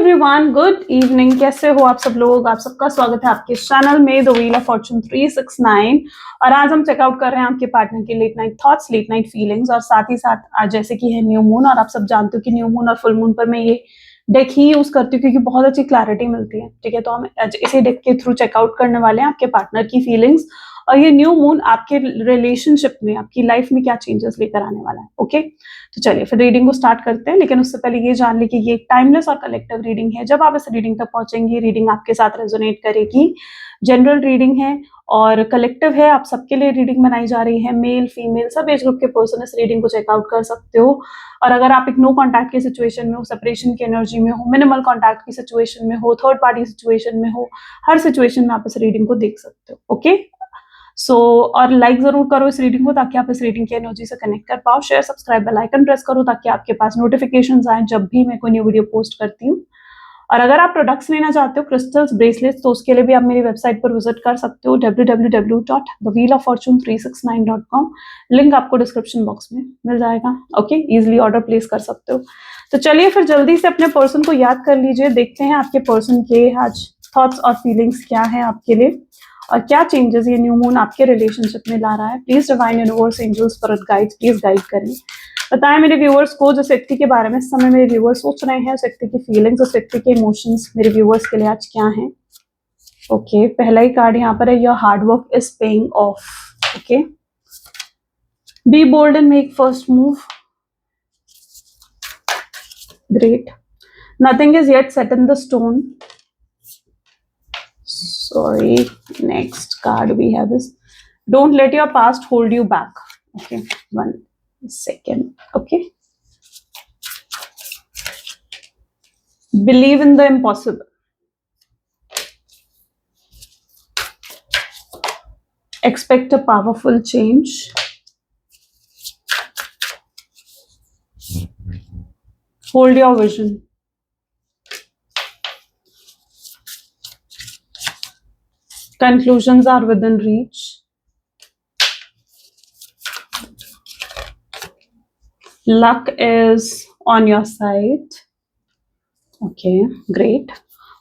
Everyone, good evening. कैसे हो आप सब लोग? आप सबका स्वागत है आपके चैनल में द व्हील ऑफ फॉर्चून 369। और आज हम चेकआउट कर रहे हैं आपके पार्टनर के late night thoughts, late night feelings, और साथ ही साथ आज जैसे कि है न्यू मून, और आप सब जानते हो कि न्यू मून और फुल मून पर मैं ये डेक ही यूज करती हूँ क्योंकि बहुत अच्छी क्लैरिटी मिलती है। ठीक है, तो हम इसी डेक के थ्रू चेकआउट करने वाले हैं आपके पार्टनर की फीलिंग्स और ये न्यू मून आपके रिलेशनशिप में, आपकी लाइफ में क्या चेंजेस लेकर आने वाला है। ओके, तो चलिए फिर रीडिंग को स्टार्ट करते हैं। लेकिन उससे पहले ये जान ली कि ये टाइमलेस और कलेक्टिव रीडिंग है। जब आप इस रीडिंग तक पहुंचेंगी, रीडिंग आपके साथ रेजोनेट करेगी। जनरल रीडिंग है और कलेक्टिव है, आप सबके लिए रीडिंग बनाई जा रही है। मेल फीमेल सब एज ग्रुप के पर्सन इस रीडिंग को चेकआउट कर सकते हो। और अगर आप एक नो कॉन्टैक्ट की सिचुएशन में हो, सेपरेशन की एनर्जी में हो, मिनिमल कॉन्टैक्ट की सिचुएशन में हो, थर्ड पार्टी सिचुएशन में हो, हर सिचुएशन में आप इस रीडिंग को देख सकते हो। ओके, और लाइक जरूर करो इस रीडिंग को ताकि आप इस रीडिंग की एनर्जी से कनेक्ट कर पाओ। Share, subscribe, bell icon press करो ताकि आपके पास नोटिफिकेशंस आए जब भी मैं कोई न्यू वीडियो पोस्ट करती हूँ। और अगर आप प्रोडक्ट्स लेना चाहते हो, क्रिस्टल्स, ब्रेसलेट्स, तो उसके लिए भी आप मेरी वेबसाइट पर विजिट कर सकते हो www.thewheeloffortune369.com। लिंक आपको डिस्क्रिप्शन बॉक्स में मिल जाएगा। ओके, इजिली ऑर्डर प्लेस कर सकते हो। तो चलिए फिर जल्दी से अपने पर्सन को याद कर लीजिए। देखते हैं आपके पर्सन के आज थॉट्स और फीलिंग्स क्या है आपके लिए और क्या चेंजेस ये न्यू मून आपके रिलेशनशिप में ला रहा है। Please divine universe, angels, spirit guides, please guide करें। बताएं मेरे व्यूअर्स को जिस व्यक्ति के बारे में इस समय मेरे व्यूअर्स सोच रहे हैं, उस व्यक्ति की फीलिंग्स, उस व्यक्ति के इमोशंस मेरे व्यूअर्स के लिए आज क्या हैं। ओके, पहला ही कार्ड यहाँ पर है, your hard work is paying off. Okay, be bold and make first move. Great, nothing is yet set in the stone. Sorry, next card we have is don't let your past hold you back. Okay, 1 second. Okay, believe in the impossible. Expect a powerful change. Hold your vision. Conclusions are within reach. Luck is on your side. Okay, great.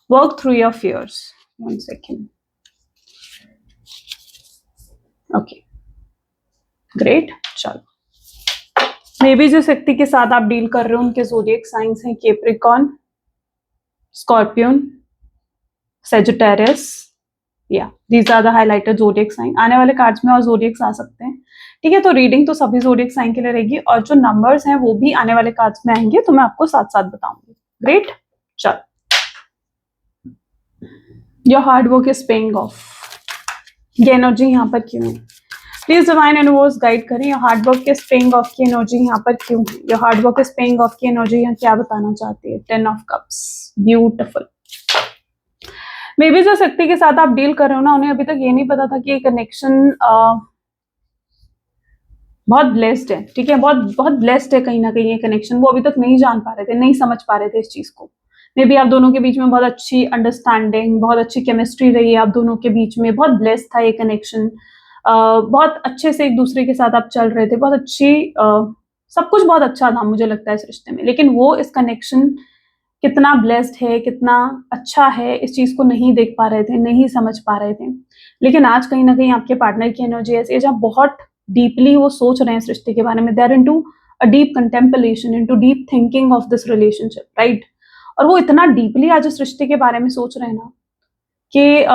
Work through your fears. 1 second. Okay, great. चलो, may be जिस व्यक्ति के साथ आप deal कर रहे हो उनके ज़ोडिएक साइंस हैं कैप्रिकॉर्न, स्कॉर्पियन, सेजिटेरियस। या these are the highlighted zodiac sign. आने वाले कार्ड्स में और ज़ोडिएक्स आ सकते हैं। ठीक है, तो रीडिंग तो सभी ज़ोडिएक साइन के लिए रहेगी और जो नंबर्स हैं वो भी आने वाले कार्ड्स में आएंगे, तो मैं आपको साथ साथ बताऊंगी। ग्रेट, चल, your hard work is paying of. ये एनर्जी यहाँ पर क्यों है? प्लीज डिवाइन यूनिवर्स गाइड करें। Your hard work is paying of की एनर्जी यहाँ पर क्यों है? Your hard work is paying of की एनर्जी यहाँ क्या बताना चाहती है? 10 of cups, beautiful. May be जिस व्यक्ति के साथ आप डील कर रहे हो ना, उन्हें अभी तक ये नहीं पता था कि ये कनेक्शन बहुत ब्लेस्ड है। ठीक है, बहुत बहुत ब्लेस्ड है कहीं ना कहीं ये कनेक्शन। वो अभी तक नहीं जान पा रहे थे, नहीं समझ पा रहे थे इस चीज को। मे बी आप दोनों के बीच में बहुत अच्छी अंडरस्टैंडिंग, बहुत अच्छी केमिस्ट्री रही है आप दोनों के बीच में, बहुत ब्लेस्ड था ये कनेक्शन। बहुत अच्छे से एक दूसरे के साथ आप चल रहे थे, बहुत अच्छी सब कुछ बहुत अच्छा था मुझे लगता है इस रिश्ते में। लेकिन वो इस कनेक्शन कितना ब्लेस्ड है, कितना अच्छा है, इस चीज को नहीं देख पा रहे थे, नहीं समझ पा रहे थे। लेकिन आज कहीं ना कहीं आपके पार्टनर की एनर्जी ऐसी है जहाँ बहुत डीपली वो सोच रहे हैं इस रिश्ते के बारे में। They are into a deep contemplation, into deep thinking of this relationship, right. और वो इतना डीपली आज इस रिश्ते के बारे में सोच रहे हैं ना कि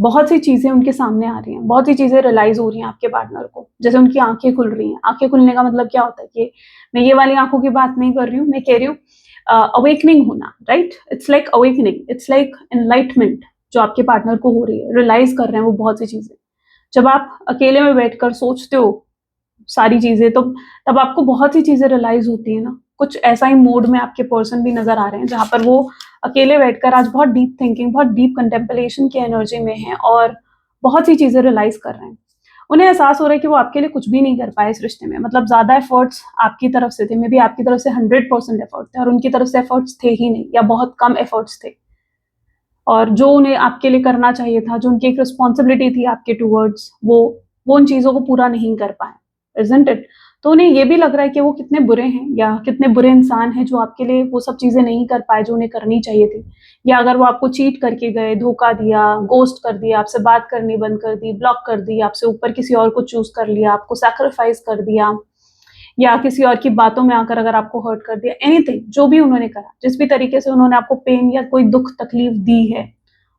बहुत सी चीजें उनके सामने आ रही हैं, बहुत सी चीजें रियलाइज हो रही हैं आपके पार्टनर को। जैसे उनकी आंखें खुल रही हैं। आंखें खुलने का मतलब क्या होता है कि मैं ये वाली आंखों की बात नहीं कर रही हूँ, मैं कह रही हूँ अवेकनिंग होना, right. It's like awakening, it's like enlightenment जो आपके पार्टनर को हो रही है। रियलाइज कर रहे हैं वो बहुत सी चीजें। जब आप अकेले में बैठकर सोचते हो सारी चीजें, तो तब आपको बहुत सी चीजें रियलाइज होती है ना। कुछ ऐसा ही मोड में आपके पर्सन भी नजर आ रहे हैं जहां पर वो अकेले बैठकर आज बहुत डीप थिंकिंग, बहुत डीप कंटेम्पलेशन की एनर्जी में है और बहुत सी चीजें रियलाइज कर रहे हैं। उन्हें एहसास हो रहा है कि वो आपके लिए कुछ भी नहीं कर पाए इस रिश्ते में। मतलब ज्यादा एफर्ट्स आपकी तरफ से थे, मे बी आपकी तरफ से 100% एफर्ट थे और उनकी तरफ से एफर्ट्स थे ही नहीं या बहुत कम एफर्ट्स थे। और जो उन्हें आपके लिए करना चाहिए था, जो उनकी एक रिस्पॉन्सिबिलिटी थी आपके टूवर्ड्स, वो उन चीजों को पूरा नहीं कर पाए, इजंट इट। तो उन्हें ये भी लग रहा है कि वो कितने बुरे हैं या कितने बुरे इंसान हैं जो आपके लिए वो सब चीज़ें नहीं कर पाए जो उन्हें करनी चाहिए थी। या अगर वो आपको चीट करके गए, धोखा दिया, घोस्ट कर दिया, आपसे बात करनी बंद कर दी, ब्लॉक कर दी, आपसे ऊपर किसी और को चूज़ कर लिया, आपको सैक्रिफाइस कर दिया या किसी और की बातों में आकर अगर आपको हर्ट कर दिया, एनीथिंग जो भी उन्होंने करा, जिस भी तरीके से उन्होंने आपको पेन या कोई दुःख तकलीफ दी है,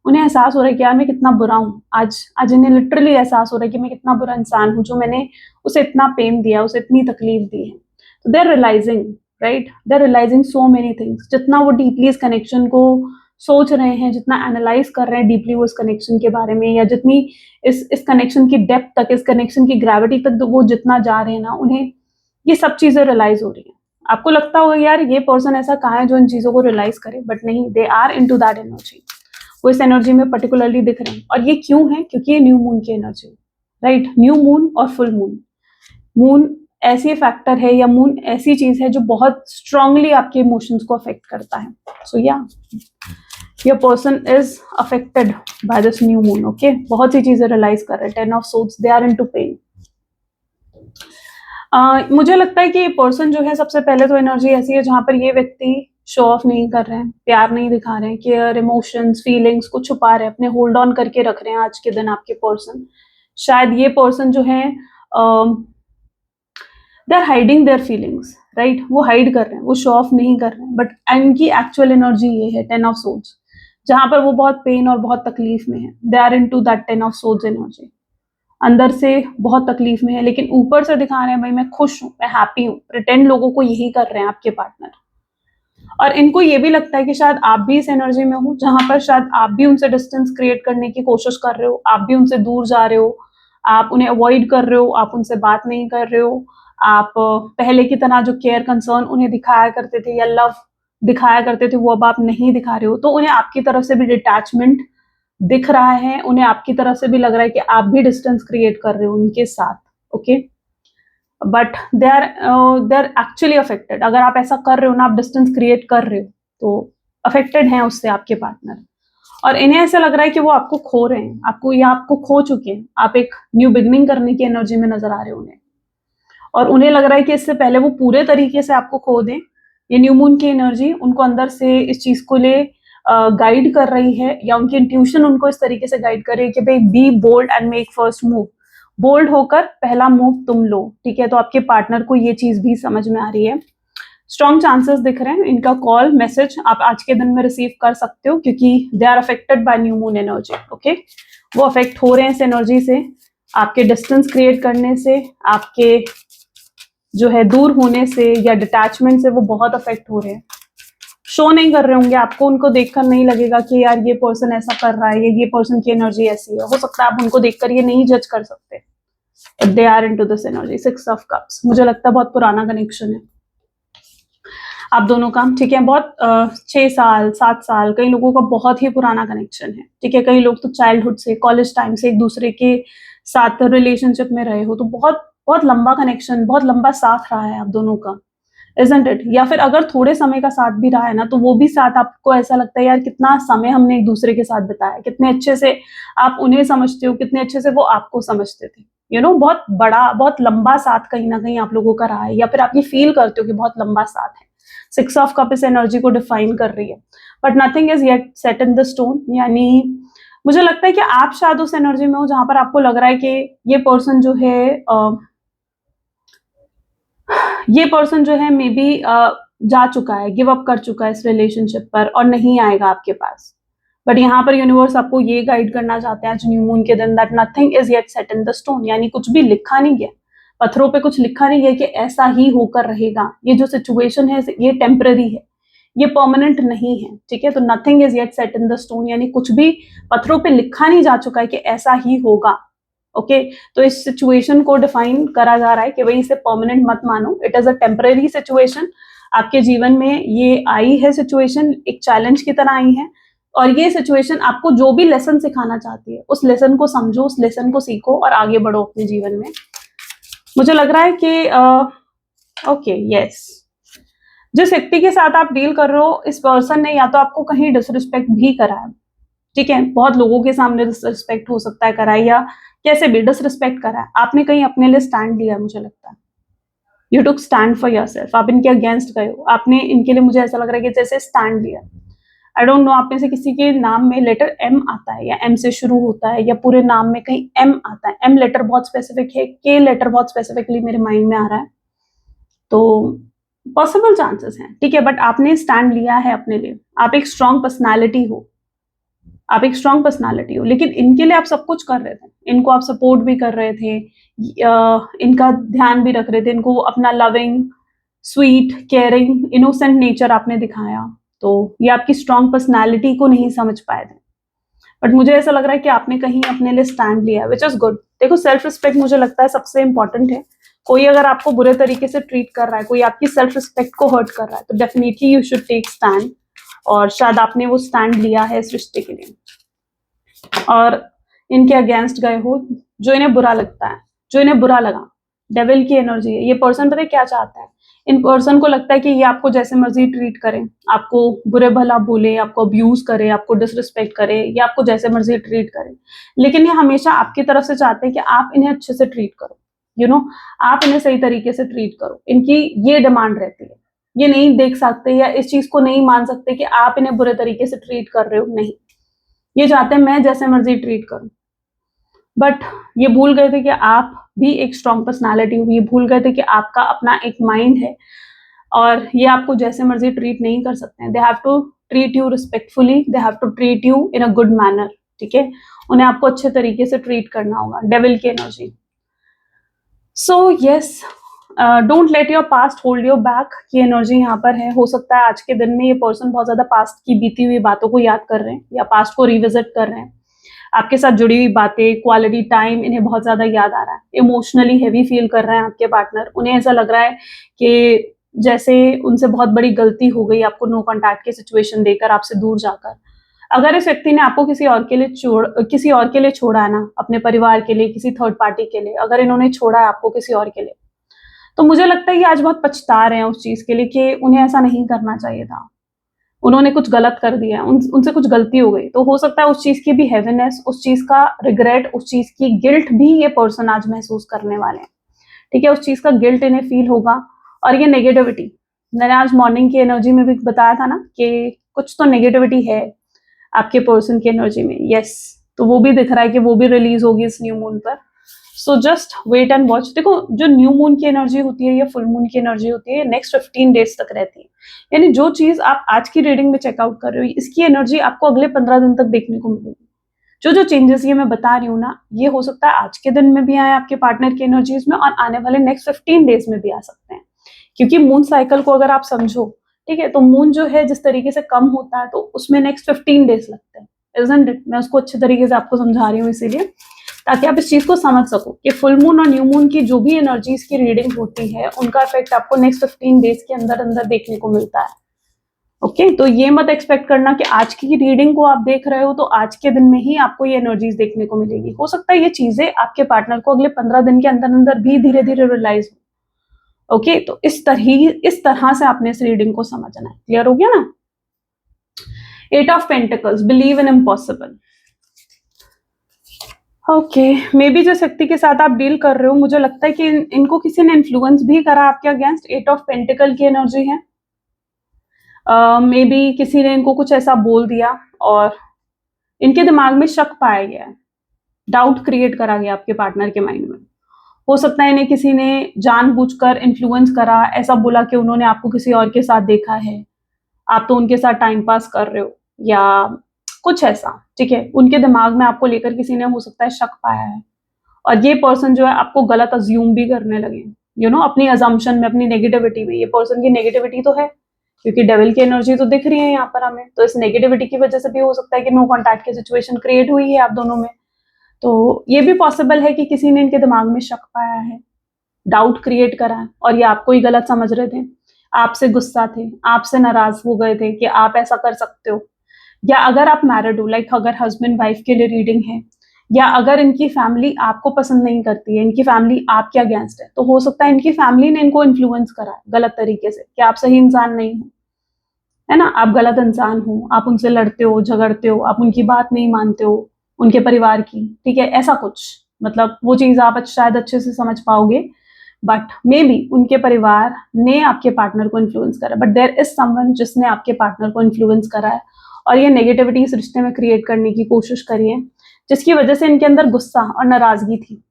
उन्हें एहसास हो रहा है कि यार मैं कितना बुरा हूँ। आज आज इन्हें लिटरली एहसास हो रहा है कि मैं कितना बुरा इंसान हूँ जो मैंने उसे इतना पेन दिया, उसे इतनी तकलीफ दी है। तो they are realising, right? They are realising so many things. जितना वो डीपली इस कनेक्शन को सोच रहे हैं, जितना एनालाइज कर रहे हैं डीपली वो इस कनेक्शन के बारे में, या जितनी इस कनेक्शन की डेप्थ तक, इस कनेक्शन की ग्रेविटी तक वो जितना जा रहे हैं ना, उन्हें ये सब चीजें रियलाइज हो रही हैं। आपको लगता होगा यार ये पर्सन ऐसा कहाँ है जो इन चीजों को रियलाइज करे, बट नहीं, they are into that energy. वो इस एनर्जी में पर्टिकुलरली दिख रहे हैं। और ये क्यों है? क्योंकि ये न्यू मून की एनर्जी, राइट? न्यू मून और फुल मून। मून ऐसी फैक्टर है या मून ऐसी चीज है जो बहुत स्ट्रांगली आपके इमोशंस को अफेक्ट करता है। So yeah your person is affected by this new moon. Okay, बहुत सी चीजें रियलाइज कर रहे हैं। 10 of swords, they are into pain. मुझे लगता है कि ये पर्सन जो है, सबसे पहले तो एनर्जी ऐसी है जहां पर ये व्यक्ति शो ऑफ नहीं कर रहे हैं, प्यार नहीं दिखा रहे हैं, केयर, इमोशंस, फीलिंग्स को छुपा रहे हैं, अपने होल्ड ऑन करके रख रहे हैं आज के दिन आपके पर्सन। शायद ये पर्सन जो है they are hiding their feelings, right? वो हाइड कर रहे हैं, वो शो ऑफ नहीं कर रहे हैं, बट इनकी एक्चुअल एनर्जी ये है 10 ऑफ सोर्ड्स, जहां पर वो बहुत पेन और बहुत तकलीफ में है। They are into that 10 of swords energy. अंदर से बहुत तकलीफ में है, लेकिन ऊपर से दिखा रहे हैं भाई मैं खुश हूं, मैं हैप्पी हूं। प्रिटेंड लोगों को यही कर रहे हैं आपके पार्टनर। और इनको ये भी लगता है कि शायद आप भी इस एनर्जी में हो जहां पर शायद आप भी उनसे डिस्टेंस क्रिएट करने की कोशिश कर रहे हो, आप भी उनसे दूर जा रहे हो, आप उन्हें अवॉइड कर रहे हो, आप उनसे बात नहीं कर रहे हो, आप पहले की तरह जो केयर कंसर्न उन्हें दिखाया करते थे या लव दिखाया करते थे वो अब आप नहीं दिखा रहे हो। तो उन्हें आपकी तरफ से भी डिटैचमेंट दिख रहा है, उन्हें आपकी तरफ से भी लग रहा है कि आप भी डिस्टेंस क्रिएट कर रहे हो उनके साथ। Okay, but they are actually affected. अगर आप ऐसा कर रहे हो ना, आप डिस्टेंस क्रिएट कर रहे हो, तो अफेक्टेड हैं उससे आपके पार्टनर। और इन्हें ऐसा लग रहा है कि वो आपको खो रहे हैं, आपको या आपको खो चुके हैं। आप एक न्यू बिगनिंग करने की एनर्जी में नजर आ रहे हो उन्हें, और उन्हें लग रहा है कि इससे पहले वो पूरे तरीके से आपको खो दें। ये न्यू मून की एनर्जी उनको अंदर से इस चीज को ले गाइड कर रही है, या उनकी इंट्यूशन उनको इस तरीके से गाइड कर रही है कि भाई be bold and make first move. Bold होकर पहला मूव तुम लो, ठीक है? तो आपके पार्टनर को ये चीज भी समझ में आ रही है। स्ट्रॉन्ग चांसेस दिख रहे हैं, इनका कॉल मैसेज आप आज के दिन में रिसीव कर सकते हो, क्योंकि they are affected by new moon energy. Okay, वो अफेक्ट हो रहे हैं इस एनर्जी से, आपके डिस्टेंस क्रिएट करने से, आपके जो है दूर होने से या डिटैचमेंट से वो बहुत अफेक्ट हो रहे हैं। शो नहीं कर रहे होंगे आपको, उनको देखकर नहीं लगेगा कि यार ये पर्सन ऐसा कर रहा है, ये पर्सन की एनर्जी ऐसी है। हो सकता है आप उनको देखकर ये नहीं जज कर सकते, but they are into this energy. 6 of cups, मुझे लगता है बहुत पुराना कनेक्शन है आप दोनों का, ठीक है? बहुत 6 साल 7 साल, कई लोगों का बहुत ही पुराना कनेक्शन है, ठीक है? कई लोग तो चाइल्डहुड से, कॉलेज टाइम से एक दूसरे के साथ रिलेशनशिप में रहे हो, तो बहुत बहुत लंबा कनेक्शन, बहुत लंबा साथ रहा है आप दोनों का, इजंट इट? या फिर अगर थोड़े समय का साथ भी रहा है ना, तो वो भी साथ आपको ऐसा लगता है यार कितना समय हमने एक दूसरे के साथ बिताया, कितने अच्छे से आप उन्हें समझते हो, कितने अच्छे से वो आपको समझते थे। बहुत बड़ा, बहुत लंबा साथ कहीं ना कहीं आप लोगों का रहा है, या फिर आप ये फील करते हो कि बहुत लंबा साथ है। 6 ऑफ कप इस एनर्जी को डिफाइन कर रही है, but nothing is yet set in the stone. यानी मुझे लगता है कि आप शायद उस एनर्जी में हो जहां पर आपको लग रहा है कि ये पर्सन जो है मे बी जा चुका है, गिव अप कर चुका है इस रिलेशनशिप पर और नहीं आएगा आपके पास। बट यहाँ पर यूनिवर्स आपको ये गाइड करना चाहते हैं आज न्यू मून के दिन, that nothing is yet set in the stone. यानी कुछ भी लिखा नहीं गया, पत्थरों पे कुछ लिखा नहीं है कि ऐसा ही होकर रहेगा। ये जो सिचुएशन है ये टेम्पररी है, ये परमानेंट नहीं है, ठीक है? तो nothing is yet set in the stone, यानी कुछ भी पत्थरों पे लिखा नहीं जा चुका है कि ऐसा ही होगा। ओके, तो इस सिचुएशन को डिफाइन करा जा रहा है कि भाई इसे परमानेंट मत मानो, it is a temporary situation. आपके जीवन में ये आई है सिचुएशन, एक चैलेंज की तरह आई है, और ये सिचुएशन आपको जो भी लेसन सिखाना चाहती है, उस लेसन को समझो, उस लेसन को सीखो और आगे बढ़ो अपने जीवन में। मुझे लग रहा है कि ओके, यस, जिस व्यक्ति के साथ आप डील कर रहे हो, इस पर्सन ने या तो आपको कहीं डिसरिस्पेक्ट भी करा है, ठीक है? बहुत लोगों के सामने डिसरिस्पेक्ट हो सकता है करा है, या कैसे भी डिसरिस्पेक्ट करा है, आपने कहीं अपने लिए स्टैंड लिया, मुझे लगता है। You took stand for yourself, आप इनके अगेंस्ट गए हो, आपने इनके लिए, मुझे ऐसा लग रहा है कि जैसे स्टैंड लिया। आई डोंट नो आप में से किसी के नाम में लेटर एम आता है या एम से शुरू होता है या पूरे नाम में कहीं एम आता है। एम लेटर बहुत स्पेसिफिक है, के लेटर बहुत स्पेसिफिकली मेरे माइंड में आ रहा है, तो पॉसिबल चांसेस हैं, ठीक है। बट आपने स्टैंड लिया है अपने लिए, आप एक स्ट्रॉन्ग पर्सनैलिटी हो, आप एक स्ट्रॉन्ग पर्सनालिटी हो, लेकिन इनके लिए आप सब कुछ कर रहे थे, इनको आप सपोर्ट भी कर रहे थे, इनका ध्यान भी रख रहे थे, इनको अपना loving, sweet, caring, innocent nature आपने दिखाया। तो ये आपकी स्ट्रॉन्ग पर्सनालिटी को नहीं समझ पाए थे, बट मुझे ऐसा लग रहा है कि आपने कहीं अपने लिए स्टैंड लिया है, विच इज गुड। देखो सेल्फ रिस्पेक्ट मुझे लगता है सबसे इंपॉर्टेंट है। कोई अगर आपको बुरे तरीके से ट्रीट कर रहा है, कोई आपकी सेल्फ रिस्पेक्ट को हर्ट कर रहा है, तो definitely you should take stand, और शायद आपने वो स्टैंड लिया है इस रिश्ते के लिए, और इनके अगेंस्ट गए हो जो इन्हें बुरा लगता है, जो इन्हें बुरा लगा। डेविल की एनर्जी है, ये पर्सन पता है क्या चाहता है, इन पर्सन को लगता है कि ये आपको जैसे मर्जी ट्रीट करें, आपको बुरे भला बोले, आपको अब्यूज करे, आपको डिसरिस्पेक्ट करे, या आपको जैसे मर्जी ट्रीट करे, लेकिन ये हमेशा आपकी तरफ से चाहते हैं कि आप इन्हें अच्छे से ट्रीट करो, यू नो, आप इन्हें सही तरीके से ट्रीट करो। इनकी ये डिमांड रहती है, ये नहीं देख सकते या इस चीज को नहीं मान सकते कि आप इन्हें बुरे तरीके से ट्रीट कर रहे हो, नहीं, ये चाहते हैं मैं जैसे मर्जी ट्रीट करूं। बट ये भूल गए थे कि आप भी एक स्ट्रॉन्ग पर्सनालिटी हो, ये भूल गए थे कि आपका अपना एक माइंड है, और ये आपको जैसे मर्जी ट्रीट नहीं कर सकते हैं। They have to treat you respectfully, they have to treat you in a good manner, ठीक है, उन्हें आपको अच्छे तरीके से ट्रीट करना होगा। डेविल की energy. So yes, don't let your past hold your back की एनर्जी यहाँ पर है। हो सकता है आज के दिन में ये पर्सन बहुत ज्यादा पास्ट की बीती हुई बातों को याद कर रहे हैं, या पास्ट को रिविजिट कर रहे हैं, आपके साथ जुड़ी हुई बातें, क्वालिटी टाइम इन्हें बहुत ज्यादा याद आ रहा है। इमोशनली हैवी फील कर रहे हैं आपके पार्टनर, उन्हें ऐसा लग रहा है कि जैसे उनसे बहुत बड़ी गलती हो गई, आपको नो कॉन्टैक्ट की सिचुएशन देकर, आपसे दूर जाकर। अगर इस व्यक्ति ने आपको किसी और के लिए छोड़ा है ना, अपने परिवार के लिए, किसी थर्ड पार्टी के लिए, अगर इन्होंने छोड़ा है आपको किसी और के लिए, तो मुझे लगता है कि आज बहुत पछता रहे हैं उस चीज के लिए कि उन्हें ऐसा नहीं करना चाहिए था, उन्होंने कुछ गलत कर दिया, उनसे कुछ गलती हो गई। तो हो सकता है उस चीज की भी हैवीनेस, उस चीज का रिग्रेट, उस चीज की गिल्ट भी ये पर्सन आज महसूस करने वाले हैं, ठीक है, उस चीज का गिल्ट इन्हें फील होगा। और ये नेगेटिविटी, मैंने आज मॉर्निंग की एनर्जी में भी बताया था ना कि कुछ तो नेगेटिविटी है आपके पर्सन की एनर्जी में, यस, तो वो भी दिख रहा है कि वो भी रिलीज होगी इस न्यू मून पर। So just wait and watch. देखो जो न्यू मून की एनर्जी होती है या फुल मून की एनर्जी होती है, नेक्स्ट 15 डेज तक रहती है, यानी जो चीज आप आज की रीडिंग में चेकआउट कर रहे हो, इसकी एनर्जी आपको अगले 15 दिन तक देखने को मिलेगी। जो चेंजेस ये मैं बता रही हूँ ना, ये हो सकता है आज के दिन में भी आए आपके पार्टनर की एनर्जीज में, और आने वाले नेक्स्ट 15 डेज में भी आ सकते हैं, क्योंकि मून साइकिल को अगर आप समझो, ठीक है, तो मून जो है जिस तरीके से कम होता है, तो उसमें नेक्स्ट 15 डेज लगते हैं, इजंट इट? मैं उसको अच्छे तरीके से आपको समझा रही हूँ इसीलिए, ताकि आप इस चीज को समझ सको कि फुल मून और न्यू मून की जो भी एनर्जीज की रीडिंग होती है, उनका इफेक्ट आपको नेक्स्ट 15 डेज के अंदर अंदर देखने को मिलता है। ओके, तो ये मत एक्सपेक्ट करना कि आज की रीडिंग को आप देख रहे हो तो आज के दिन में ही आपको ये एनर्जीज देखने को मिलेगी। हो सकता है ये चीजें आपके पार्टनर को अगले 15 दिन के अंदर अंदर भी धीरे धीरे रियलाइज हो। ओके, तो इस तरह से आपने इस रीडिंग को समझना है। क्लियर हो गया ना? 8 of pentacles, believe in impossible. Okay, may be जिस व्यक्ति के साथ आप डील कर रहे हो, मुझे लगता है कि इनको किसी ने इन्फ्लुएंस भी करा आपके अगेंस्ट। 8 ऑफ पेंटिकल की एनर्जी है। मे बी किसी ने इनको कुछ ऐसा बोल दिया और इनके दिमाग में शक पाया गया है, डाउट क्रिएट करा गया आपके पार्टनर के माइंड में। हो सकता है इन्हें किसी ने जानबूझकर इन्फ्लुएंस करा, ऐसा बोला कि उन्होंने आपको किसी और के साथ देखा है, आप तो उनके साथ टाइम पास कर रहे हो, या कुछ ऐसा, ठीक है, उनके दिमाग में आपको लेकर किसी ने हो सकता है शक पाया है, और ये पर्सन जो है आपको गलत अज्यूम भी करने लगे, यू नो, अपनी अजम्पशन में, अपनी नेगेटिविटी में। ये पर्सन की नेगेटिविटी तो है, क्योंकि डेविल की एनर्जी तो दिख रही है यहाँ पर हमें, तो इस नेगेटिविटी की वजह से भी हो सकता है कि नो कॉन्टैक्ट की सिचुएशन क्रिएट हुई है आप दोनों में। तो ये भी पॉसिबल है कि किसी ने इनके दिमाग में शक पाया है, डाउट क्रिएट करा है, और ये आपको ही गलत समझ रहे थे, आपसे गुस्सा थे, आपसे नाराज हो गए थे कि आप ऐसा कर सकते हो। या अगर आप मैरिड हो, लाइक अगर हस्बैंड वाइफ के लिए रीडिंग है, या अगर इनकी फैमिली आपको पसंद नहीं करती है, इनकी फैमिली आपके अगेंस्ट है, तो हो सकता है इनकी फैमिली ने इनको इन्फ्लुएंस करा है गलत तरीके से कि आप सही इंसान नहीं हो, है ना, आप गलत इंसान हो, आप उनसे लड़ते हो, झगड़ते हो, आप उनकी बात नहीं मानते हो, उनके परिवार की, ठीक है, ऐसा कुछ, मतलब वो चीज आप शायद अच्छे से समझ पाओगे। बट मे बी उनके परिवार ने आपके पार्टनर को इन्फ्लुएंस करा, बट देयर इज समवन जिसने आपके पार्टनर को इन्फ्लुएंस करा है और ये नेगेटिविटी इस रिश्ते में क्रिएट करने की कोशिश करी है, जिसकी वजह से इनके अंदर गुस्सा और नाराजगी थी,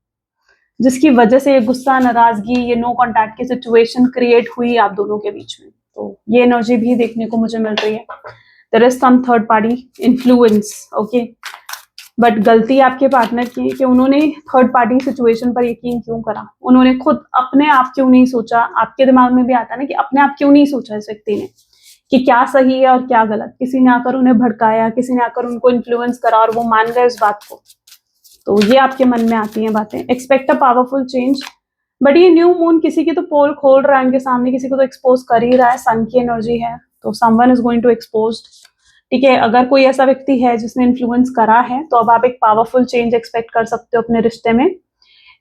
जिसकी वजह से ये गुस्सा, नाराजगी, ये नो कॉन्टैक्ट की सिचुएशन क्रिएट हुई आप दोनों के बीच में। तो ये एनर्जी भी देखने को मुझे मिल रही है। There is some third party influence, okay, but गलती आपके पार्टनर की कि उन्होंने थर्ड पार्टी सिचुएशन पर यकीन क्यों करा, उन्होंने खुद अपने आप क्यों नहीं सोचा। आपके दिमाग में भी आता है ना कि अपने आप क्यों नहीं सोचा इस व्यक्ति ने कि क्या सही है और क्या गलत। किसी ने आकर उन्हें भड़काया, किसी ने आकर उनको इन्फ्लुएंस करा और वो मान गए उस बात को। तो ये आपके मन में आती हैं बातें। Expect a powerful change, but ये न्यू मून किसी की तो पोल खोल रहा है उनके सामने, किसी को तो एक्सपोज कर ही रहा है। सन की एनर्जी है, तो someone is going to expose, ठीक है। अगर कोई ऐसा व्यक्ति है जिसने इन्फ्लुएंस करा है, तो अब आप एक पावरफुल चेंज एक्सपेक्ट कर सकते हो अपने रिश्ते में।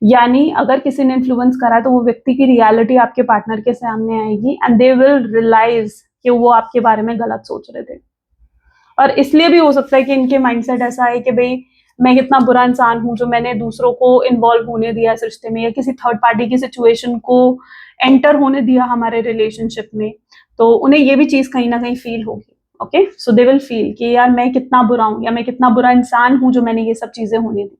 यानी अगर किसी ने इन्फ्लुएंस करा है तो वो व्यक्ति की रियलिटी आपके पार्टनर के सामने आएगी एंड दे विल रियलाइज कि वो आपके बारे में गलत सोच रहे थे। और इसलिए भी हो सकता है कि इनके माइंडसेट ऐसा है कि भाई मैं कितना बुरा इंसान हूं जो मैंने दूसरों को इन्वॉल्व होने दिया इस रिश्ते में, या किसी थर्ड पार्टी की सिचुएशन को एंटर होने दिया हमारे रिलेशनशिप में। तो उन्हें ये भी चीज कहीं ना कहीं फील होगी, okay. So they will feel कि यार मैं कितना बुरा हूं, या मैं कितना बुरा इंसान हूं जो मैंने ये सब चीजें होने दी।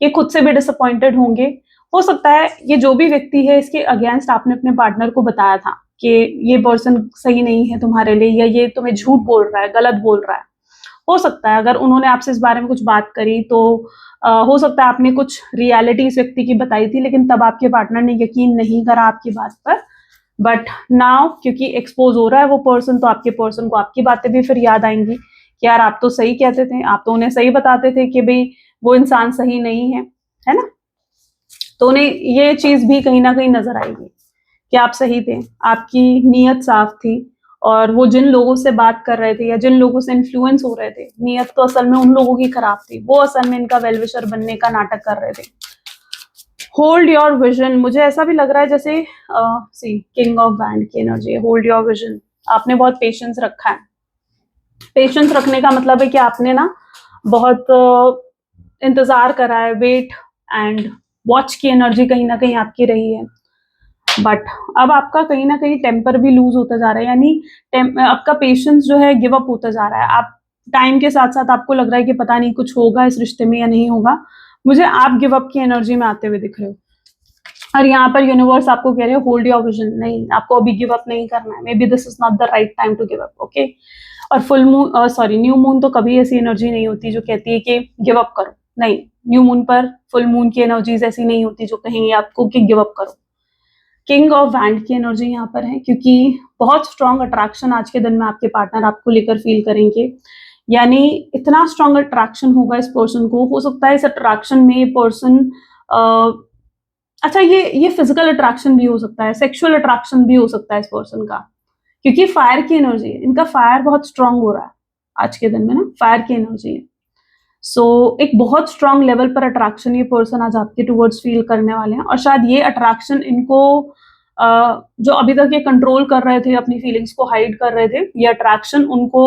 ये खुद से भी डिसअपॉइंटेड होंगे। हो सकता है ये जो भी व्यक्ति है इसके अगेंस्ट आपने अपने पार्टनर को बताया था कि ये पर्सन सही नहीं है तुम्हारे लिए, या ये तुम्हें झूठ बोल रहा है, गलत बोल रहा है। हो सकता है अगर उन्होंने आपसे इस बारे में कुछ बात करी तो हो सकता है आपने कुछ रियलिटी इस व्यक्ति की बताई थी, लेकिन तब आपके पार्टनर ने यकीन नहीं करा आपकी बात पर। बट नाउ क्योंकि एक्सपोज हो रहा है वो पर्सन, तो आपके पर्सन को आपकी बातें भी फिर याद आएंगी कि यार आप तो सही कहते थे, आप तो उन्हें सही बताते थे कि भाई वो इंसान सही नहीं है ना। तो उन्हें ये चीज भी कहीं ना कहीं नजर आएगी कि आप सही थे, आपकी नीयत साफ थी, और वो जिन लोगों से बात कर रहे थे या जिन लोगों से इन्फ्लुएंस हो रहे थे, नीयत तो असल में उन लोगों की खराब थी, वो असल में इनका वेलविशर बनने का नाटक कर रहे थे। होल्ड योर विजन, मुझे ऐसा भी लग रहा है जैसे सी किंग ऑफ बैंड की एनर्जी है। होल्ड योर विजन, आपने बहुत पेशेंस रखा है। पेशेंस रखने का मतलब है कि आपने ना बहुत इंतजार करा है, वेट एंड वॉच की एनर्जी कहीं ना कहीं आपकी रही है। बट अब आपका कहीं ना कहीं टेम्पर भी लूज होता जा रहा है, यानी आपका पेशेंस जो है गिव अप होता जा रहा है। आप टाइम के साथ साथ आपको लग रहा है कि पता नहीं कुछ होगा इस रिश्ते में या नहीं होगा। मुझे आप गिव अप की एनर्जी में आते हुए दिख रहे हो, और यहाँ पर यूनिवर्स आपको कह रहे हो होल्ड योर विजन, नहीं आपको अभी गिव अप नहीं करना है। Maybe this is not the right time to give up, okay. और फुल मून न्यू मून तो कभी ऐसी एनर्जी नहीं होती जो कहती है कि गिव अप करो, नहीं। न्यू मून पर, फुल मून की एनर्जीज ऐसी नहीं होती जो कहेंगे आपको कि गिव अप करो। किंग ऑफ वैंड की एनर्जी यहाँ पर है, क्योंकि बहुत स्ट्रॉन्ग अट्रैक्शन आज के दिन में आपके पार्टनर आपको लेकर फील करेंगे। यानी इतना स्ट्रॉन्ग अट्रैक्शन होगा इस पर्सन को, हो सकता है इस अट्रैक्शन में ये पर्सन अच्छा ये फिजिकल अट्रैक्शन भी हो सकता है, सेक्सुअल अट्रैक्शन भी हो सकता है इस पर्सन का, क्योंकि फायर की एनर्जी है, इनका फायर बहुत स्ट्रांग हो रहा है आज के दिन में ना, फायर की एनर्जी है। सो एक बहुत स्ट्रांग लेवल पर अट्रैक्शन ये पर्सन आज आपके टुवर्ड्स फील करने वाले हैं, और शायद ये अट्रैक्शन इनको जो अभी तक ये कंट्रोल कर रहे थे, अपनी फीलिंग्स को हाइड कर रहे थे, ये अट्रैक्शन उनको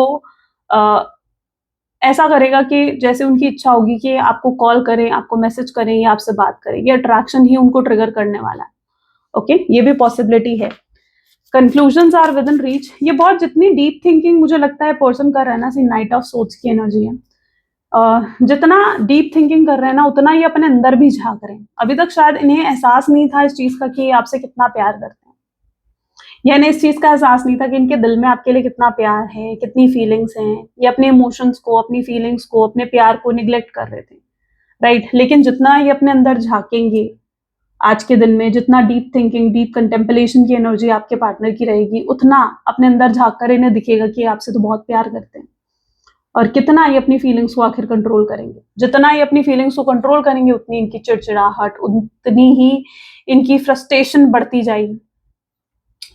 ऐसा करेगा कि जैसे उनकी इच्छा होगी कि आपको कॉल करें, आपको मैसेज करें या आपसे बात करें, ये अट्रैक्शन ही उनको ट्रिगर करने वाला है, ओके। ये भी पॉसिबिलिटी है। Conclusions are within reach, ये बहुत जितनी डीप थिंकिंग मुझे लगता है पर्सन कर रहा है ना, सी नाइट ऑफ सोर्ड्स की एनर्जी है। जितना डीप थिंकिंग कर रहे हैं ना, उतना ही अपने अंदर भी झांक रहे हैं। अभी तक शायद इन्हें एहसास नहीं था इस चीज का कि ये आपसे कितना प्यार करते हैं, यानी इस चीज का एहसास नहीं था कि इनके दिल में आपके लिए कितना प्यार है, कितनी फीलिंग्स हैं। ये अपने इमोशंस को, अपनी फीलिंग्स को, अपने प्यार को निग्लेक्ट कर रहे थे, राइट। लेकिन जितना ये अपने अंदर झांकेंगे आज के दिन में, जितना डीप थिंकिंग, डीप कंटेम्पलेशन की एनर्जी आपके पार्टनर की रहेगी, उतना अपने अंदर झांक कर इन्हें दिखेगा कि आपसे तो बहुत प्यार करते हैं, और कितना ये अपनी फीलिंग्स को आखिर कंट्रोल करेंगे। जितना ये अपनी फीलिंग्स को कंट्रोल करेंगे, उतनी इनकी चिड़चिड़ाहट, उतनी ही इनकी फ्रस्ट्रेशन बढ़ती जाएगी।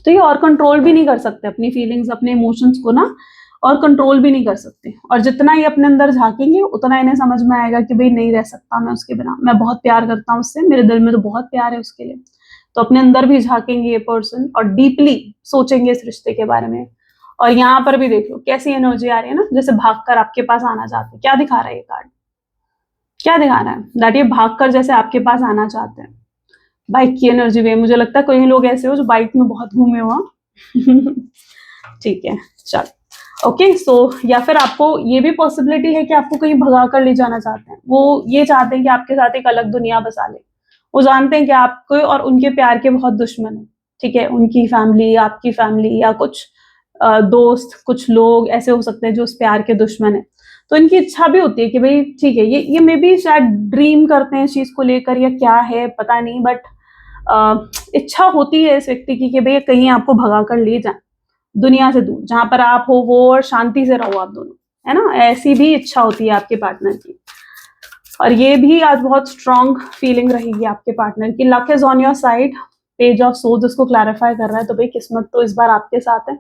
तो ये और कंट्रोल भी नहीं कर सकते अपनी फीलिंग्स, अपने इमोशंस को ना, और कंट्रोल भी नहीं कर सकते। और जितना ये अपने अंदर झांकेंगे, उतना इन्हें समझ में आएगा कि भाई नहीं रह सकता मैं उसके बिना, मैं बहुत प्यार करता हूँ उससे, मेरे दिल में तो बहुत प्यार है उसके लिए। तो अपने अंदर भी झांकेंगे ये पर्सन और डीपली सोचेंगे इस रिश्ते के बारे में। और यहाँ पर भी देख लो कैसी एनर्जी आ रही है ना, जैसे भागकर आपके पास आना चाहते हैं। क्या दिखा रहा है ये कार्ड, क्या दिखा रहा है? दैट ये भागकर जैसे आपके पास आना चाहते हैं। बाइक की एनर्जी भी है, मुझे लगता है कई लोग ऐसे हो जो बाइक में बहुत घूमे हो। ठीक है, चल ओके। सो या फिर आपको ये भी पॉसिबिलिटी है कि आपको कहीं भगा कर ले जाना चाहते हैं, वो ये चाहते हैं कि आपके साथ एक अलग दुनिया बसा ले। वो जानते हैं कि आपको और उनके प्यार के बहुत दुश्मन है, ठीक है, उनकी फैमिली, आपकी फैमिली, या कुछ दोस्त, कुछ लोग ऐसे हो सकते हैं जो उस प्यार के दुश्मन है। तो इनकी इच्छा भी होती है कि भाई ठीक है, ये मे बी शायद ड्रीम करते हैं इस चीज को लेकर या क्या है पता नहीं, बट इच्छा होती है इस व्यक्ति की कि भाई कहीं आपको भगा कर ले जाए दुनिया से दूर, जहां पर आप हो वो और शांति से रहो आप दोनों, है ना, ऐसी भी इच्छा होती है आपके पार्टनर की। और ये भी आज बहुत स्ट्रांग फीलिंग रहेगी आपके पार्टनर की। Luck is on your side, page of swords इसको क्लैरिफाई कर रहा है, तो भाई किस्मत तो इस बार आपके साथ है।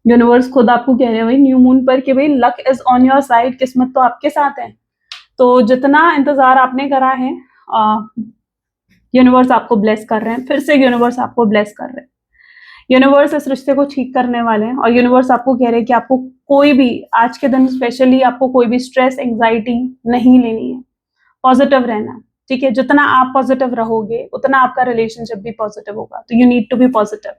यूनिवर्स खुद आपको कह रहे हैं भाई न्यू मून पर कि भाई luck is on your side, किस्मत तो आपके साथ है। तो जितना इंतजार आपने करा है, यूनिवर्स आपको ब्लेस कर रहे हैं, फिर से यूनिवर्स आपको ब्लेस कर रहे हैं। यूनिवर्स इस रिश्ते को ठीक करने वाले हैं, और यूनिवर्स आपको कह रहे हैं कि आपको कोई भी आज के दिन स्पेशली आपको कोई भी स्ट्रेस, एंग्जाइटी नहीं लेनी है, पॉजिटिव रहना है, ठीक है। जितना आप पॉजिटिव रहोगे उतना आपका रिलेशनशिप भी पॉजिटिव होगा, तो you need to be positive,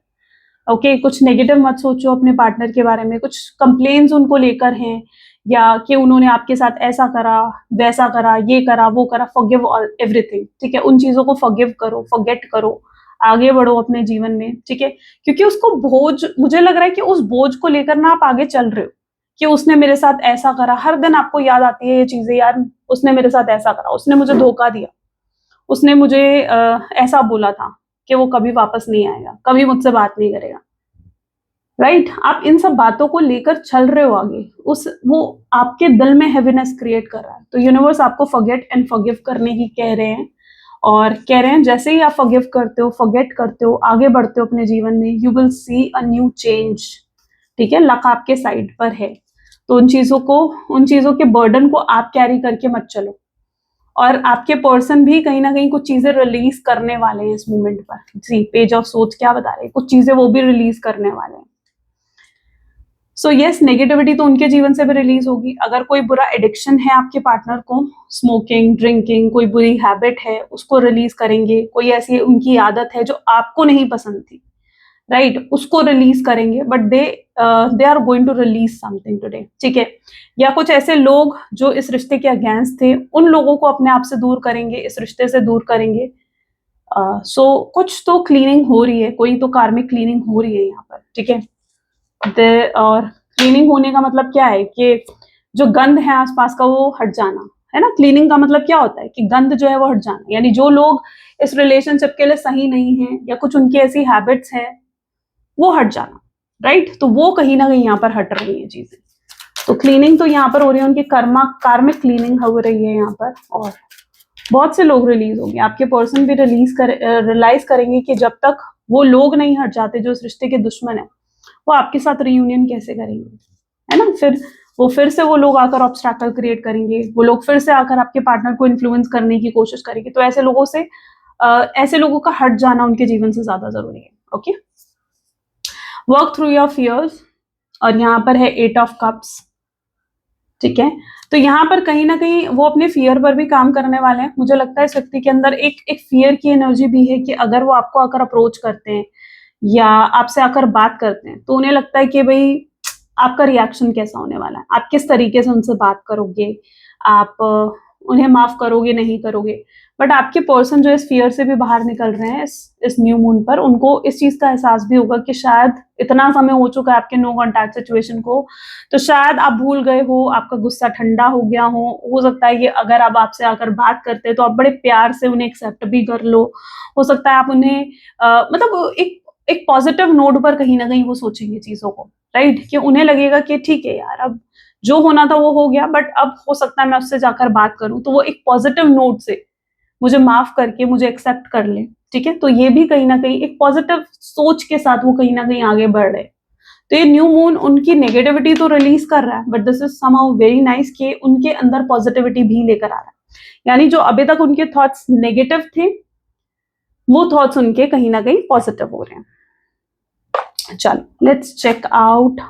okay. कुछ नेगेटिव मत सोचो अपने पार्टनर के बारे में, कुछ कंप्लेन्स उनको लेकर हैं या कि उन्होंने आपके साथ ऐसा करा, वैसा करा, ये करा, वो करा, फॉरगिव एवरीथिंग, ठीक है। उन चीजों को फॉरगिव करो, फॉरगेट करो, आगे बढ़ो अपने जीवन में, ठीक है। क्योंकि उसको बोझ, मुझे लग रहा है कि उस बोझ को लेकर ना आप आगे चल रहे हो कि उसने मेरे साथ ऐसा करा, हर दिन आपको याद आती है ये चीजें, यार उसने मेरे साथ ऐसा करा, उसने मुझे धोखा दिया, उसने मुझे ऐसा बोला था कि वो कभी वापस नहीं आएगा, कभी मुझसे बात नहीं करेगा, राइट। आप इन सब बातों को लेकर चल रहे हो आगे, वो आपके दिल में हैवीनेस क्रिएट कर रहा है। तो यूनिवर्स आपको फॉरगेट एंड फॉरगिव करने की कह रहे हैं, और कह रहे हैं जैसे ही आप फॉरगिव करते हो, फॉरगेट करते हो, आगे बढ़ते हो अपने जीवन में, you will see a new change, ठीक है। लक आपके साइड पर है, तो उन चीजों के बर्डन को आप कैरी करके मत चलो। और आपके पर्सन भी कहीं ना कहीं कुछ चीजें रिलीज करने वाले हैं इस मोमेंट पर। जी, पेज ऑफ सोच क्या बता रहे हैं, कुछ चीजें वो भी रिलीज करने वाले हैं। सो यस, नेगेटिविटी तो उनके जीवन से भी रिलीज होगी। अगर कोई बुरा एडिक्शन है आपके पार्टनर को, स्मोकिंग, ड्रिंकिंग, कोई बुरी हैबिट है, उसको रिलीज करेंगे। कोई ऐसी उनकी आदत है जो आपको नहीं पसंद थी, राइट, उसको रिलीज करेंगे, but they are going to release something today, ठीक है। या कुछ ऐसे लोग जो इस रिश्ते के अगेंस्ट थे, उन लोगों को अपने आप से दूर करेंगे, इस रिश्ते से दूर करेंगे। सो कुछ तो क्लीनिंग हो रही है, कोई तो कार्मिक क्लीनिंग हो रही है यहाँ पर, ठीक है। और क्लीनिंग होने का मतलब क्या है कि जो गंद है आसपास का वो हट जाना, है ना। क्लीनिंग का मतलब क्या होता है कि गंद जो है वो हट जाना, यानी जो लोग इस रिलेशनशिप के लिए सही नहीं है या कुछ उनकी ऐसी हैबिट्स हैं वो हट जाना, राइट। तो वो कहीं ना कहीं यहाँ पर हट रही है चीजें। तो क्लीनिंग तो यहाँ पर हो रही है, उनकी कार्मिक क्लीनिंग हो रही है यहाँ पर। और बहुत से लोग रिलीज होंगे, आपके पर्सन भी रियलाइज करेंगे कि जब तक वो लोग नहीं हट जाते जो इस रिश्ते के दुश्मन है, वो आपके साथ रियूनियन कैसे करेंगे, है ना। फिर से वो लोग आकर ऑब्स्टैकल क्रिएट करेंगे, वो लोग फिर से आकर आपके पार्टनर को इन्फ्लुएंस करने की कोशिश करेंगे। तो ऐसे लोगों का हट जाना उनके जीवन से ज्यादा जरूरी है, okay. Work through your fears, और यहाँ पर है 8 ऑफ कप्स, ठीक है। तो यहाँ पर कहीं ना कहीं वो अपने फियर पर भी काम करने वाले हैं। मुझे लगता है इस व्यक्ति के अंदर एक फियर की एनर्जी भी है कि अगर वो आपको आकर अप्रोच करते हैं या आपसे आकर बात करते हैं, तो उन्हें लगता है कि भाई आपका रिएक्शन कैसा होने वाला है, आप किस तरीके से उनसे बात करोगे, आप उन्हें माफ करोगे, नहीं करोगे। बट आपके पर्सन जो इस फियर से भी बाहर निकल रहे हैं इस न्यू मून पर, उनको इस चीज का एहसास भी होगा कि शायद इतना समय हो चुका है आपके नो कॉन्टैक्ट सिचुएशन को, तो शायद आप भूल गए हो, आपका गुस्सा ठंडा हो गया हो सकता है कि अगर आप आपसे आकर बात करते हैं तो आप बड़े प्यार से उन्हें एक्सेप्ट भी कर लो। हो सकता है आप उन्हें मतलब एक पॉजिटिव नोट पर कहीं ना कहीं वो सोचेंगे चीजों को, राइट, कि उन्हें लगेगा कि ठीक है यार, अब जो होना था वो हो गया, बट अब हो सकता है मैं उससे जाकर बात करूं, तो वो एक पॉजिटिव नोट से मुझे माफ करके मुझे एक्सेप्ट कर ले, ठीक है। तो ये भी कहीं ना कहीं एक पॉजिटिव सोच के साथ वो कहीं ना कहीं आगे बढ़ रहे हैं। तो ये न्यू मून उनकी नेगेटिविटी तो रिलीज कर रहा है, but this is somehow very nice कि उनके अंदर पॉजिटिविटी भी लेकर आ रहा है। यानी जो अभी तक उनके थॉट्स नेगेटिव थे, वो थॉट्स उनके कहीं ना कहीं पॉजिटिव हो रहे हैं। चलो let's check out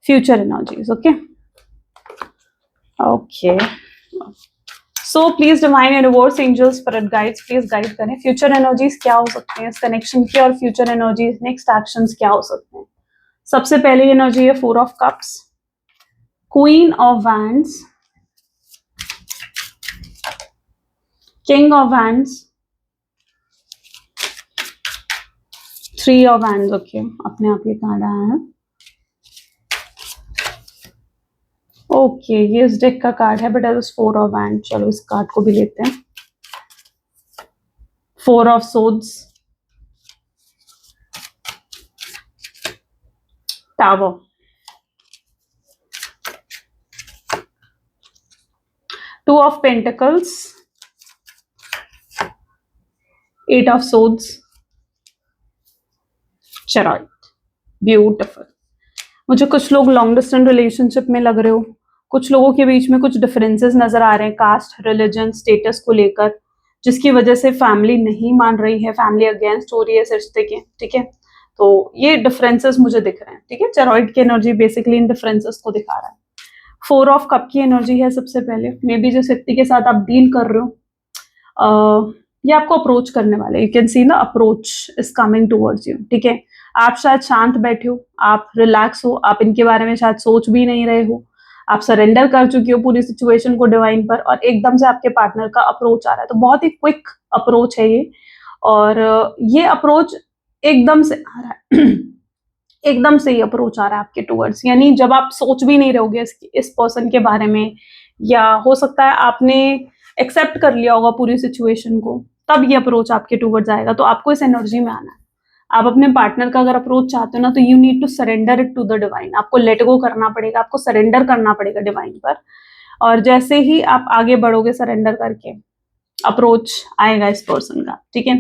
future energies, okay. So please divine universe angels spirit guides please guide करें फ्यूचर एनर्जीज क्या हो सकते हैं इस कनेक्शन की, और फ्यूचर एनर्जीज नेक्स्ट एक्शंस क्या हो सकते हैं। सबसे पहली एनर्जी है 4 of cups, queen of wands, king of wands, 3 of wands. Okay, अपने आप ये कार्ड आया है। ओके, ये इस डेक का कार्ड है बट एज 4 ऑफ वैंड। चलो इस कार्ड को भी लेते हैं। 4 of swords, tower, 2 of pentacles, 8 of swords, chariot. Beautiful. मुझे कुछ लोग लॉन्ग डिस्टेंस रिलेशनशिप में लग रहे हो, कुछ लोगों के बीच में कुछ डिफरेंसेस नजर आ रहे हैं कास्ट, रिलीजन, स्टेटस को लेकर, जिसकी वजह से फैमिली नहीं मान रही है, फैमिली अगेंस्ट हो रही है इस रिश्ते के। ठीक है, तो ये डिफरेंसेस मुझे दिख रहे हैं। ठीक है, चैरियट की एनर्जी बेसिकली इन डिफरेंसेस को दिखा रहा है। 4 ऑफ कप की एनर्जी है सबसे पहले। मे बी जिस व्यक्ति के साथ आप डील कर रहे हो ये आपको अप्रोच करने वाले, यू कैन सी ना approach is coming towards you. ठीक है, आप शायद शांत बैठे हो, आप रिलैक्स हो, आप इनके बारे में शायद सोच भी नहीं रहे हो, आप सरेंडर कर चुके हो पूरी सिचुएशन को डिवाइन पर, और एकदम से आपके पार्टनर का अप्रोच आ रहा है। तो बहुत ही क्विक अप्रोच है ये, और ये अप्रोच एकदम से आ रहा है एकदम से ही अप्रोच आ रहा है आपके टूवर्ड्स, यानी जब आप सोच भी नहीं रहोगे इस पर्सन के बारे में, या हो सकता है आपने एक्सेप्ट कर लिया होगा पूरी सिचुएशन को, तब ये अप्रोच आपके टूवर्ड्स आएगा। तो आपको इस एनर्जी में आना है। आप अपने पार्टनर का अगर अप्रोच चाहते हो ना, तो you need to surrender it to the divine. आपको लेट गो करना पड़ेगा, आपको सरेंडर करना पड़ेगा डिवाइन पर, और जैसे ही आप आगे बढ़ोगे सरेंडर करके, अप्रोच आएगा इस पर्सन का। ठीक है,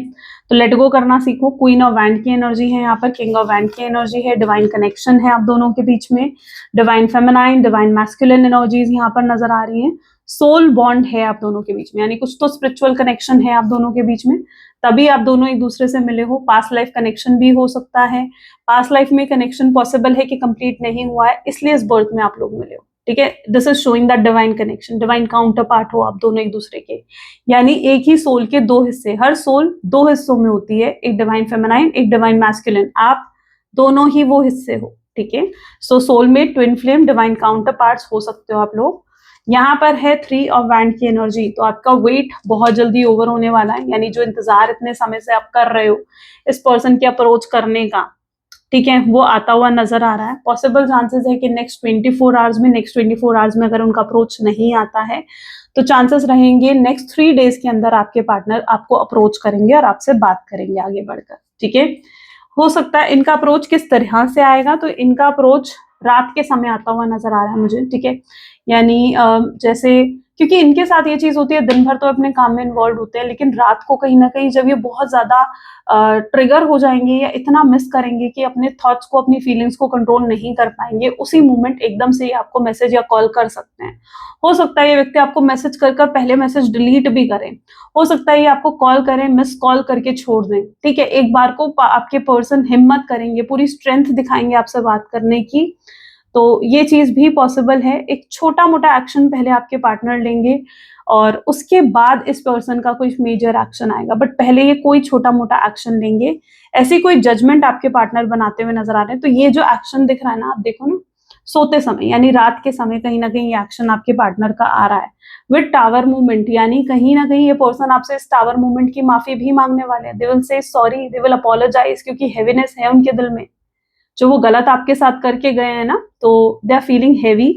तो लेट गो करना सीखो। क्वीन ऑफ वैंड की एनर्जी है यहाँ पर, किंग ऑफ वैंड की एनर्जी है, डिवाइन कनेक्शन है आप दोनों के बीच में, divine feminine, divine masculine energies यहाँ पर नजर आ रही हैं। सोल बॉन्ड है आप दोनों के बीच में, यानी कुछ तो स्पिरिचुअल कनेक्शन है आप दोनों के बीच में, तभी आप दोनों एक दूसरे से मिले हो। पास्ट लाइफ कनेक्शन भी हो सकता है, पास्ट लाइफ में कनेक्शन पॉसिबल है कि कंप्लीट नहीं हुआ है, इसलिए इस बर्थ में आप लोग मिले हो। ठीक है, this is showing that divine connection, divine counter part हो आप दोनों एक दूसरे के, यानी एक ही सोल के 2 हिस्से, हर सोल 2 हिस्सों में होती है, एक डिवाइन फेमिनाइन, एक डिवाइन मैस्कुलिन, आप दोनों ही वो हिस्से हो। ठीक है, so soulmate, twin flame, divine counterparts हो सकते हो आप लोग। यहाँ पर है 3 ऑफ वैंड की एनर्जी, तो आपका वेट बहुत जल्दी ओवर होने वाला है, यानी जो इंतजार इतने समय से आप कर रहे हो इस पर्सन के अप्रोच करने का, ठीक है, वो आता हुआ नजर आ रहा है। पॉसिबल चांसेस है कि नेक्स्ट 24 आवर्स में अगर उनका अप्रोच नहीं आता है, तो चांसेस रहेंगे नेक्स्ट 3 डेज के अंदर आपके पार्टनर आपको अप्रोच करेंगे और आपसे बात करेंगे आगे बढ़कर। ठीक है, हो सकता है इनका अप्रोच किस तरह से आएगा, तो इनका अप्रोच रात के समय आता हुआ नजर आ रहा है मुझे। ठीक है, यानी जैसे, क्योंकि इनके साथ ये चीज होती है, दिन भर तो अपने काम में इन्वॉल्व होते हैं, लेकिन रात को कहीं ना कहीं जब ये बहुत ज्यादा ट्रिगर हो जाएंगे या इतना मिस करेंगे कि अपने थॉट्स को, अपनी फीलिंग्स को कंट्रोल नहीं कर पाएंगे, उसी मोमेंट एकदम से ये आपको मैसेज या कॉल कर सकते हैं। हो सकता है ये व्यक्ति आपको मैसेज कर पहले मैसेज डिलीट भी करें, हो सकता है ये आपको कॉल करें, मिस कॉल करके छोड़ दें। ठीक है, एक बार को आपके पर्सन हिम्मत करेंगे, पूरी स्ट्रेंथ दिखाएंगे आपसे बात करने की, तो ये चीज भी पॉसिबल है। एक छोटा मोटा एक्शन पहले आपके पार्टनर लेंगे और उसके बाद इस पर्सन का कोई मेजर एक्शन आएगा, बट पहले ये कोई छोटा मोटा एक्शन लेंगे। ऐसी कोई जजमेंट आपके पार्टनर बनाते हुए नजर आ रहे हैं, तो ये जो एक्शन दिख रहा है ना, आप देखो ना, सोते समय यानी रात के समय कहीं ना कहीं एक्शन आपके पार्टनर का आ रहा है विद टावर मूवमेंट, यानी कहीं ना कहीं ये पर्सन आपसे इस टावर मूवमेंट की माफी भी मांगने वाले हैं। They will say sorry, they will apologise, क्योंकि हेवीनेस है उनके दिल में, जो वो गलत आपके साथ करके गए हैं ना, तो they are feeling heavy,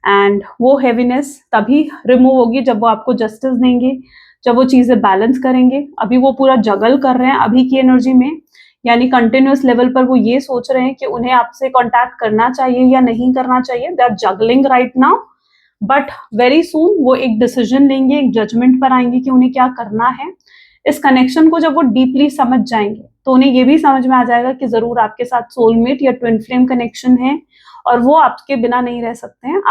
and वो हेवीनेस तभी रिमूव होगी जब वो आपको जस्टिस देंगे, जब वो चीजें बैलेंस करेंगे। अभी वो पूरा जगल कर रहे हैं अभी की एनर्जी में, यानी कंटिन्यूअस लेवल पर वो ये सोच रहे हैं कि उन्हें आपसे कांटेक्ट करना चाहिए या नहीं करना चाहिए। They are juggling right now, but very soon वो एक डिसीजन लेंगे, एक जजमेंट पर आएंगे कि उन्हें क्या करना है। इस कनेक्शन को जब वो डीपली समझ जाएंगे, तो उन्हें ये भी समझ में आ जाएगा कि जरूर आपके साथ सोलमेट या ट्विन फ्लेम कनेक्शन है, और वो आपके बिना नहीं रह सकते हैं,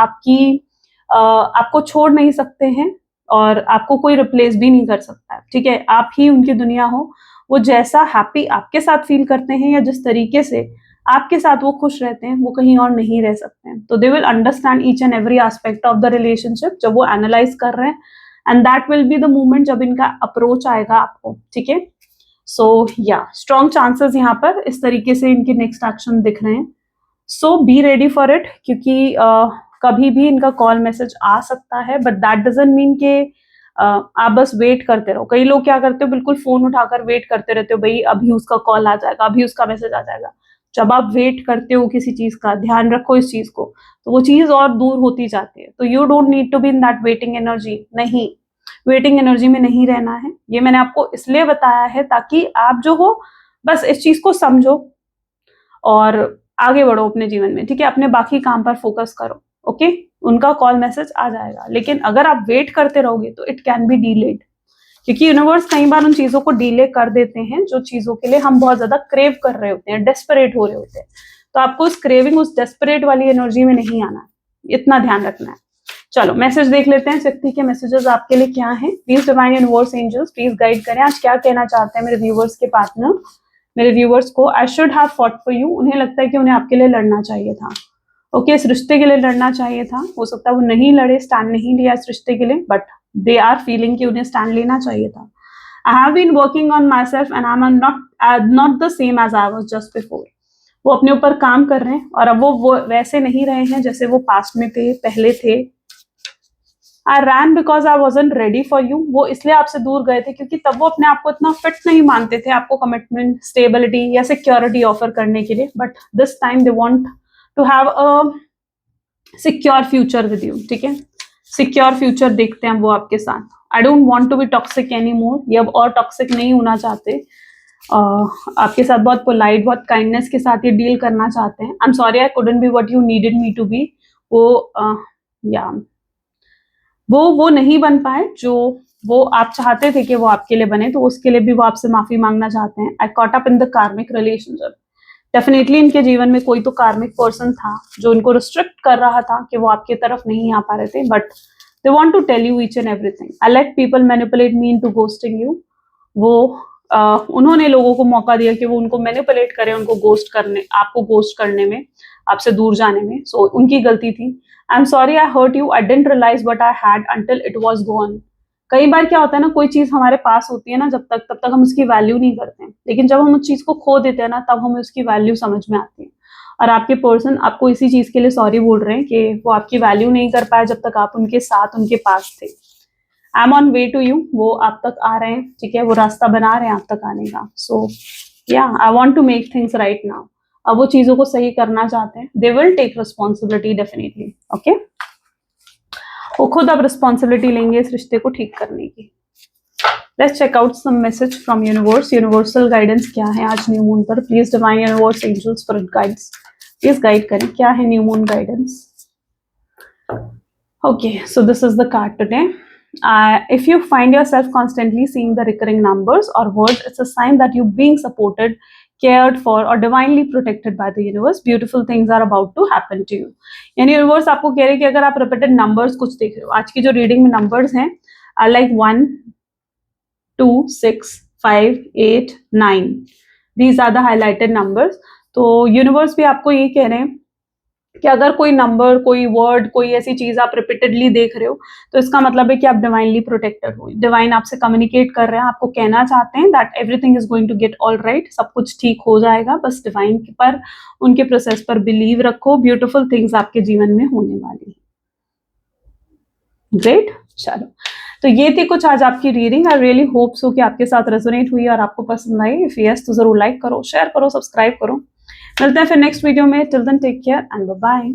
आपको छोड़ नहीं सकते हैं, और आपको कोई रिप्लेस भी नहीं कर सकता है। ठीक है, आप ही उनकी दुनिया हो। वो जैसा हैप्पी आपके साथ फील करते हैं, या जिस तरीके से आपके साथ वो खुश रहते हैं, वो कहीं और नहीं रह सकते हैं। तो they will understand each and every aspect of the relationship जब वो एनालाइज कर रहे हैं, and that will be the moment जब इनका अप्रोच आएगा आपको, ठीक है। सो या स्ट्रॉन्ग चांसेस यहाँ पर इस तरीके से इनके नेक्स्ट एक्शन दिख रहे हैं। सो बी रेडी फॉर इट, क्योंकि कभी भी इनका कॉल मैसेज आ सकता है, बट दैट डजंट मीन के आप बस वेट करते रहो। कई लोग क्या करते हो, बिल्कुल फोन उठाकर वेट करते रहते हो, भाई अभी उसका कॉल आ जाएगा, अभी उसका मैसेज आ जाएगा। जब आप वेट करते हो किसी चीज का, ध्यान रखो इस चीज को, तो वो चीज और दूर होती जाती है। तो you don't need to be in that waiting energy, नहीं, वेटिंग एनर्जी में नहीं रहना है। ये मैंने आपको इसलिए बताया है ताकि आप जो हो बस इस चीज को समझो और आगे बढ़ो अपने जीवन में, ठीक है। अपने बाकी काम पर फोकस करो, ओके। उनका कॉल मैसेज आ जाएगा, लेकिन अगर आप वेट करते रहोगे तो इट कैन बी डिलेड, क्योंकि यूनिवर्स कई बार उन चीजों को डिले कर देते हैं जो चीजों के लिए हम बहुत ज्यादा क्रेव कर रहे होते हैं, डेस्परेट हो रहे होते हैं। तो आपको उस क्रेविंग, उस डेस्परेट वाली एनर्जी में नहीं आना है, इतना ध्यान रखना है। चलो मैसेज देख लेते हैं, इस व्यक्ति के मैसेजेस आपके लिए क्या है। Please divine universe angels please guide करें, आज क्या कहना चाहते हैं मेरे व्यूवर्स के पार्टनर, मेरे व्यूवर्स को। I should have fought for you, उन्हें लगता है कि उन्हें आपके लिए लड़ना चाहिए था, ओके, इस रिश्ते के लिए लड़ना चाहिए था। हो सकता है वो नहीं लड़े, स्टैंड नहीं लिया इस रिश्ते के लिए, बट दे आर फीलिंग कि उन्हें स्टैंड लेना चाहिए था। I have been working on myself and I am not the same as I was just before. वो अपने ऊपर काम कर रहे हैं और अब वो वैसे नहीं रहे हैं जैसे वो पास्ट में थे, पहले थे। I ran because I wasn't ready for you, वो इसलिए आपसे दूर गए थे क्योंकि तब वो अपने आप को इतना फिट नहीं मानते थे आपको कमिटमेंट, स्टेबिलिटी या सिक्योरिटी ऑफर करने के लिए। But this time they want to have a secure future with you, ठीक है। सिक्योर फ्यूचर देखते हैं वो आपके साथ। I don't want to be toxic anymore, ये अब और टॉक्सिक नहीं होना चाहते। आपके साथ बहुत पोलाइट, बहुत काइंडनेस के साथ ये डील करना चाहते हैं। I am sorry I couldn't be what you needed me to be. वो नहीं बन पाए जो वो आप चाहते थे कि वो आपके लिए बने, तो उसके लिए भी वो आपसे माफी मांगना चाहते हैं। आई कॉट अप इन द कार्मिक रिलेशनशिप, डेफिनेटली इनके जीवन में कोई तो कार्मिक पर्सन था जो इनको रिस्ट्रिक्ट कर रहा था कि वो आपकी तरफ नहीं आ पा रहे थे, but they want to tell you each and everything. I let people manipulate me into ghosting you, वो उन्होंने लोगों को मौका दिया कि वो उनको मैनिपुलेट करें, उनको गोस्ट करने, आपको गोस्ट करने में, आपसे दूर जाने में। सो उनकी गलती थी। I am sorry I hurt you, I didn't realise what I had until it was gone. कई बार क्या होता है ना, कोई चीज हमारे पास होती है ना, तब तक हम उसकी वैल्यू नहीं करते हैं, लेकिन जब हम उस चीज को खो देते हैं ना, तब हमें उसकी वैल्यू समझ में आती है। और आपके पर्सन आपको इसी चीज के लिए सॉरी बोल रहे हैं कि वो आपकी वैल्यू नहीं कर पाए जब तक आप उनके साथ, उनके पास थे। I am on way to you, वो आप तक आ रहे हैं, ठीक है, वो रास्ता बना रहे हैं आप तक आने का। So yeah I want to make things right now, अब वो चीजों को सही करना चाहते हैं। They will take responsibility definitely, okay. वो खुद अब रिस्पॉन्सिबिलिटी लेंगे इस रिश्ते को ठीक करने की। Let's check out some message from universe, universal guidance क्या है आज न्यू मून पर। Please divine universe angels spirit guides please guide करें, क्या है new moon guidance. Okay, so this is the card today. If you find yourself constantly seeing the recurring numbers or words, it's a sign that you're being supported, cared for or divinely protected by the universe. Beautiful things are about to happen to you. यानी universe आपको कह रहे हैं कि अगर आप repeated numbers कुछ देख रहे हो, आज की जो रीडिंग में नंबर्स हैं like 1 2 6 5 8 9, these are the highlighted numbers. तो यूनिवर्स भी आपको ये कह रहे हैं कि अगर कोई नंबर, कोई वर्ड, कोई ऐसी चीज आप रिपीटेडली देख रहे हो, तो इसका मतलब है कि आप डिवाइनली प्रोटेक्टेड हो। डिवाइन आपसे कम्युनिकेट कर रहे हैं, आपको कहना चाहते हैं that everything is going to get all right, सब कुछ ठीक हो जाएगा, बस डिवाइन पर, उनके प्रोसेस पर बिलीव रखो। ब्यूटीफुल थिंग्स आपके जीवन में होने वाली है। ग्रेट, चलो तो ये थी कुछ आज आपकी reading. I really hope so कि आपके साथ रेजोनेट हुई और आपको पसंद आई। इफ यस तो जरूर लाइक करो, शेयर करो, सब्सक्राइब करो। मिलते हैं फिर नेक्स्ट वीडियो में। Till then take care and bye bye.